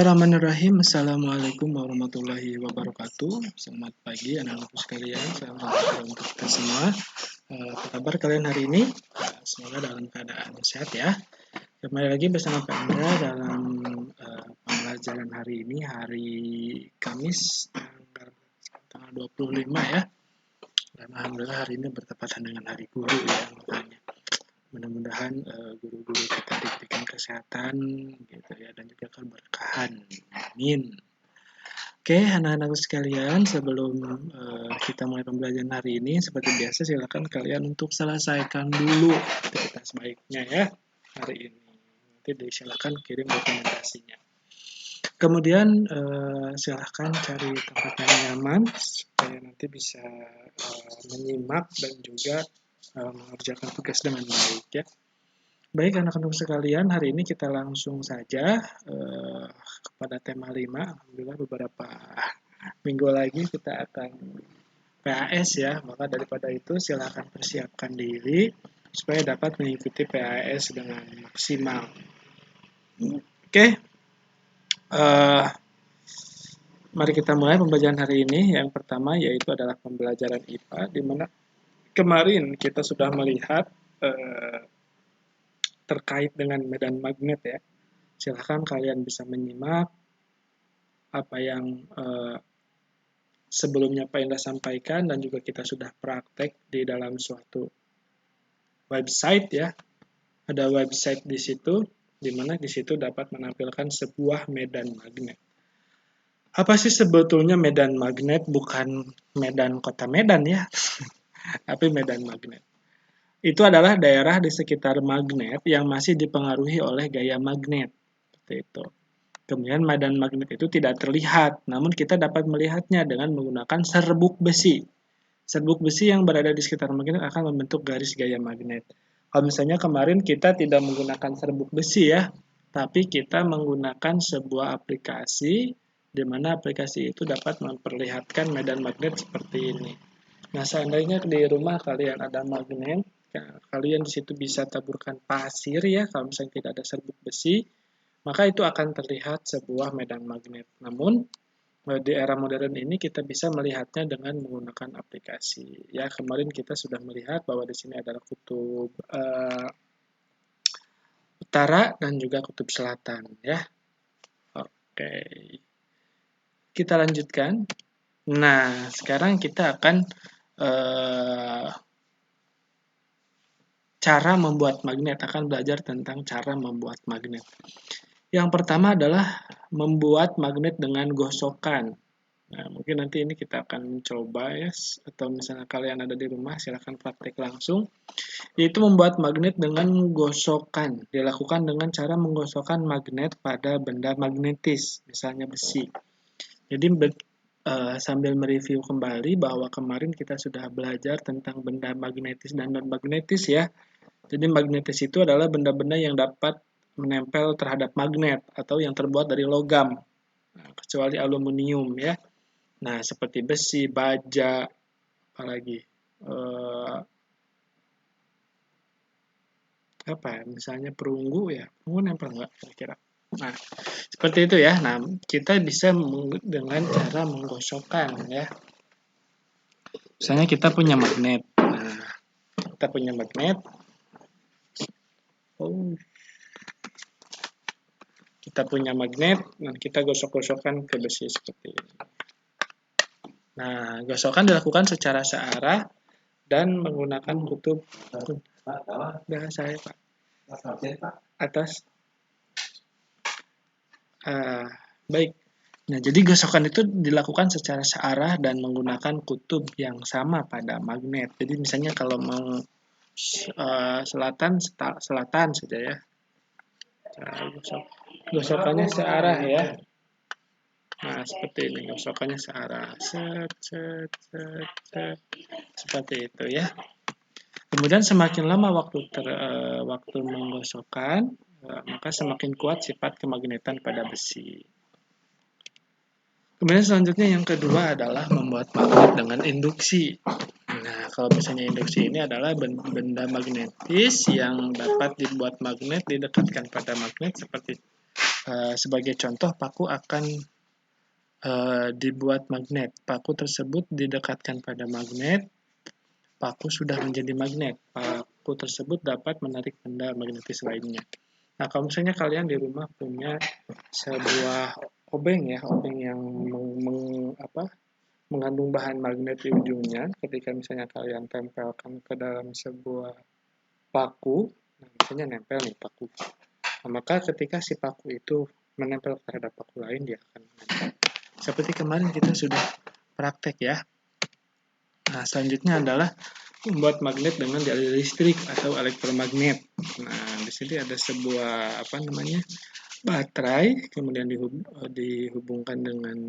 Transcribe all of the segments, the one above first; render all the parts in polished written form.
Bismillahirrahmanirrahim. Assalamualaikum warahmatullahi wabarakatuh. Selamat pagi anak-anakku sekalian. Salam sejahtera untuk kita semua. Apa kabar kalian hari ini? Semoga dalam keadaan sehat ya. Kembali lagi bersama Pak Indra dalam pembelajaran hari ini, hari Kamis tanggal 25 ya. Dan alhamdulillah hari ini bertepatan dengan hari guru ya, makanya mudah-mudahan guru-guru kita diberikan kesehatan gitu ya, dan juga keberkahan. Amin. Oke, anak-anakku sekalian, sebelum kita mulai pembelajaran hari ini, seperti biasa silakan kalian untuk selesaikan dulu aktivitas baiknya ya hari ini. Nanti silakan kirim dokumentasinya. Kemudian silahkan cari tempat yang nyaman supaya nanti bisa menyimak dan juga mengerjakan tugas dengan baik ya. Baik anak-anak sekalian, hari ini kita langsung saja kepada tema 5. Alhamdulillah beberapa minggu lagi kita akan PAS ya, maka daripada itu silahkan persiapkan diri supaya dapat mengikuti PAS dengan maksimal. Oke. Mari kita mulai pembelajaran hari ini. Yang pertama yaitu adalah pembelajaran IPA, di mana kemarin kita sudah melihat terkait dengan medan magnet ya. Silahkan kalian bisa menyimak apa yang sebelumnya Pak Indra sampaikan, dan juga kita sudah praktek di dalam suatu website ya. Ada website di situ, di mana di situ dapat menampilkan sebuah medan magnet. Apa sih sebetulnya medan magnet? Bukan medan kota Medan ya, tapi medan magnet. Itu adalah daerah di sekitar magnet yang masih dipengaruhi oleh gaya magnet. Seperti itu. Kemudian medan magnet itu tidak terlihat, namun kita dapat melihatnya dengan menggunakan serbuk besi. Serbuk besi yang berada di sekitar magnet akan membentuk garis gaya magnet. Kalau misalnya kemarin kita tidak menggunakan serbuk besi ya, tapi kita menggunakan sebuah aplikasi, di mana aplikasi itu dapat memperlihatkan medan magnet seperti ini. Nah, seandainya di rumah kalian ada magnet, kalian di situ bisa taburkan pasir ya, kalau misalnya tidak ada serbuk besi, maka itu akan terlihat sebuah medan magnet. Namun, di era modern ini kita bisa melihatnya dengan menggunakan aplikasi. Ya, kemarin kita sudah melihat bahwa di sini adalah kutub utara dan juga kutub selatan ya. Oke. Kita lanjutkan. Nah, sekarang kita akan cara membuat magnet, akan belajar tentang cara membuat magnet. Yang pertama adalah membuat magnet dengan gosokan. Nah, mungkin nanti ini kita akan mencoba ya, atau misalnya kalian ada di rumah silahkan praktek langsung. Yaitu membuat magnet dengan gosokan. Dilakukan dengan cara menggosokkan magnet pada benda magnetis, misalnya besi. Jadi sambil mereview kembali bahwa kemarin kita sudah belajar tentang benda magnetis dan non-magnetis ya. Jadi magnetis itu adalah benda-benda yang dapat menempel terhadap magnet atau yang terbuat dari logam, kecuali aluminium ya. Nah, seperti besi, baja, apalagi apa ya, misalnya perunggu ya, perunggu nempel nggak kira-kira. Nah, seperti itu ya. Nah, kita bisa dengan cara menggosokkan ya. Misalnya kita punya magnet. Nah, kita punya magnet. Kita punya magnet, dan kita gosok-gosokkan ke besi seperti ini. Nah, gosokan dilakukan secara searah dan menggunakan kutub. Udah saya Pak. Atas. Baik. Nah, jadi gosokan itu dilakukan secara searah dan menggunakan kutub yang sama pada magnet. Jadi misalnya kalau mau selatan saja ya. Gosokannya searah ya. Nah, seperti ini, gosokannya searah. Seperti itu ya. Kemudian semakin lama waktu menggosokkan, maka semakin kuat sifat kemagnetan pada besi. Kemudian selanjutnya yang kedua adalah membuat magnet dengan induksi. Nah, kalau misalnya induksi ini adalah benda magnetis yang dapat dibuat magnet, didekatkan pada magnet seperti Sebagai contoh, paku akan dibuat magnet. Paku tersebut didekatkan pada magnet, paku sudah menjadi magnet. Paku tersebut dapat menarik benda magnetis lainnya. Nah, kalau misalnya kalian di rumah punya sebuah obeng ya, obeng yang mengandung bahan magnet di ujungnya, ketika misalnya kalian tempelkan ke dalam sebuah paku, nah misalnya nempel nih paku. Nah, maka ketika si paku itu menempel terhadap paku lain, dia akan menempel. Seperti kemarin kita sudah praktek ya. Nah, selanjutnya adalah membuat magnet dengan dialir listrik atau elektromagnet. Nah, di sini ada sebuah baterai, kemudian dihubungkan dengan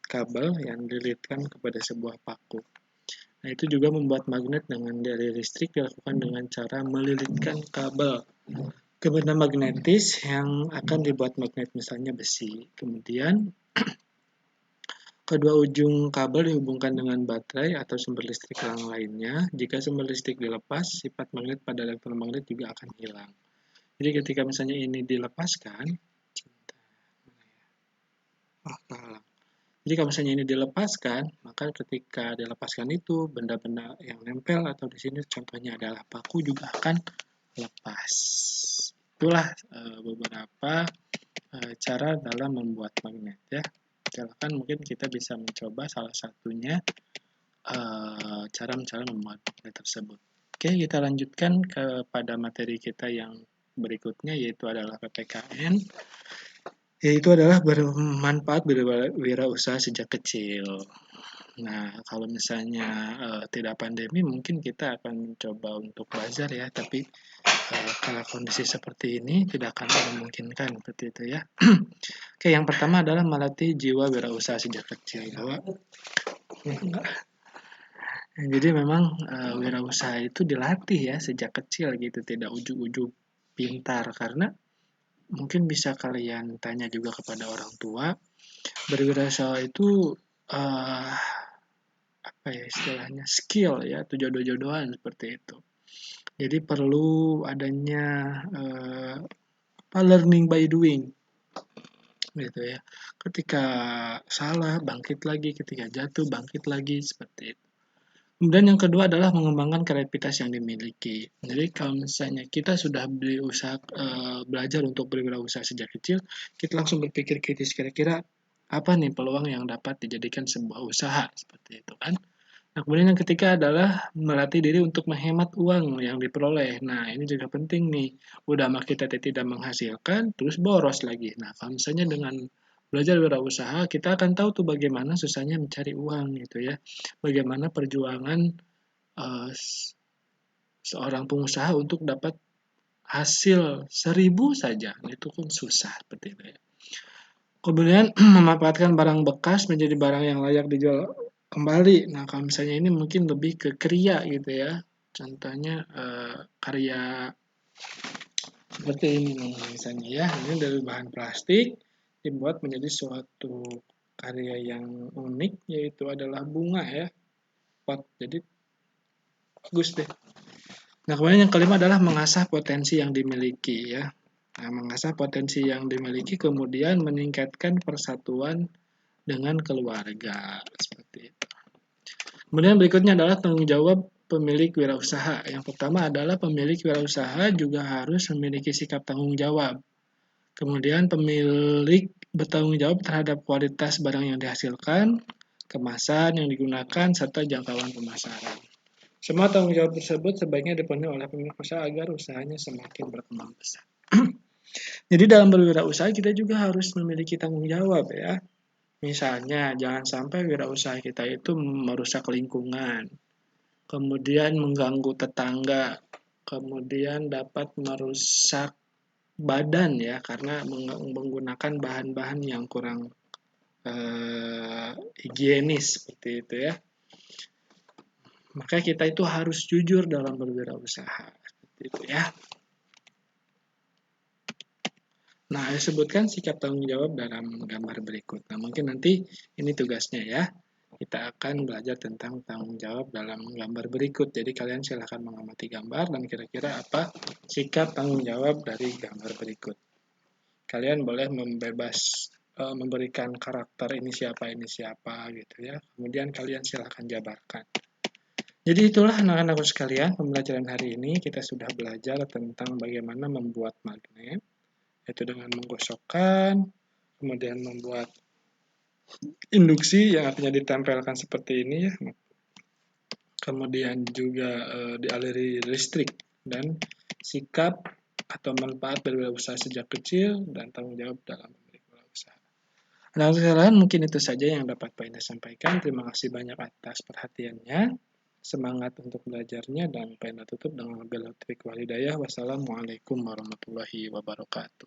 kabel yang dililitkan kepada sebuah paku. Nah, itu juga membuat magnet dengan dialir listrik dilakukan dengan cara melilitkan kabel ke benda magnetis yang akan dibuat magnet, misalnya besi. Kemudian kedua ujung kabel dihubungkan dengan baterai atau sumber listrik yang lainnya. Jika sumber listrik dilepas, sifat magnet pada elektromagnet juga akan hilang. Jadi ketika misalnya ini dilepaskan, jadi kalau misalnya ini dilepaskan, maka ketika dilepaskan itu, benda-benda yang nempel atau di sini contohnya adalah paku juga akan lepas. Itulah beberapa cara dalam membuat magnet ya. Silakan mungkin kita bisa mencoba salah satunya cara membuat magnet tersebut. Oke, kita lanjutkan kepada materi kita yang berikutnya, yaitu adalah PPKN. Yaitu adalah bermanfaat berwirausaha sejak kecil. Nah, kalau misalnya tidak pandemi, mungkin kita akan coba untuk belajar ya, tapi kalau kondisi seperti ini tidak akan memungkinkan seperti itu ya. Oke, yang pertama adalah melatih jiwa wirausaha sejak kecil. Jadi memang wirausaha itu dilatih ya sejak kecil gitu, tidak ujuk-ujuk pintar, karena mungkin bisa kalian tanya juga kepada orang tua, berwirausaha itu apa ya istilahnya, skill ya, atau jodoh-jodohan seperti itu. Jadi perlu adanya learning by doing gitu ya. Ketika salah bangkit lagi, ketika jatuh bangkit lagi, seperti itu. Kemudian yang kedua adalah mengembangkan kreativitas yang dimiliki. Jadi kalau misalnya kita sudah belajar untuk berwirausaha sejak kecil, kita langsung berpikir kritis, kira-kira apa nih peluang yang dapat dijadikan sebuah usaha, seperti itu kan. Nah, kemudian yang ketiga adalah melatih diri untuk menghemat uang yang diperoleh. Nah, ini juga penting nih. Udah mah kita tidak menghasilkan, terus boros lagi. Nah, kalau misalnya dengan belajar wirausaha, kita akan tahu tuh bagaimana susahnya mencari uang gitu ya. Bagaimana perjuangan uh, seorang pengusaha untuk dapat hasil 1.000 saja. Itu pun susah seperti itu ya. Kemudian memanfaatkan barang bekas menjadi barang yang layak dijual kembali. Nah, kalau misalnya ini mungkin lebih ke kriya gitu ya. Contohnya karya seperti ini nih misalnya ya. Ini dari bahan plastik dibuat menjadi suatu karya yang unik, yaitu adalah bunga ya. Pot. Jadi bagus deh. Nah, kemudian yang kelima adalah mengasah potensi yang dimiliki ya. Nah, mengasah potensi yang dimiliki kemudian meningkatkan persatuan dengan keluarga seperti itu. Kemudian berikutnya adalah tanggung jawab pemilik wirausaha. Yang pertama adalah pemilik wirausaha juga harus memiliki sikap tanggung jawab. Kemudian pemilik bertanggung jawab terhadap kualitas barang yang dihasilkan, kemasan yang digunakan, serta jangkauan pemasaran. Semua tanggung jawab tersebut sebaiknya dipenuhi oleh pemilik usaha agar usahanya semakin berkembang besar. Jadi dalam berwirausaha kita juga harus memiliki tanggung jawab ya. Misalnya, jangan sampai wirausaha kita itu merusak lingkungan, kemudian mengganggu tetangga, kemudian dapat merusak badan ya, karena menggunakan bahan-bahan yang kurang higienis seperti itu ya. Maka kita itu harus jujur dalam berwirausaha, seperti itu ya. Nah, disebutkan sikap tanggung jawab dalam gambar berikut. Nah, mungkin nanti ini tugasnya ya. Kita akan belajar tentang tanggung jawab dalam gambar berikut. Jadi kalian silahkan mengamati gambar dan kira-kira apa sikap tanggung jawab dari gambar berikut. kalian boleh memberikan karakter ini siapa gitu ya. Kemudian kalian silahkan jabarkan. Jadi itulah anak-anakku sekalian, pembelajaran hari ini kita sudah belajar tentang bagaimana membuat magnet, yaitu dengan menggosokkan, kemudian membuat induksi yang artinya ditempelkan seperti ini ya, kemudian juga dialiri listrik, dan sikap atau manfaat berwirausaha sejak kecil dan tanggung jawab dalam memiliki wirausaha. Nah, sekarang mungkin itu saja yang dapat Pak Indah sampaikan. Terima kasih banyak atas perhatiannya. Semangat untuk belajarnya, dan Pak Indah tutup dengan wabillahi taufiq wal hidayah. Wassalamualaikum warahmatullahi wabarakatuh.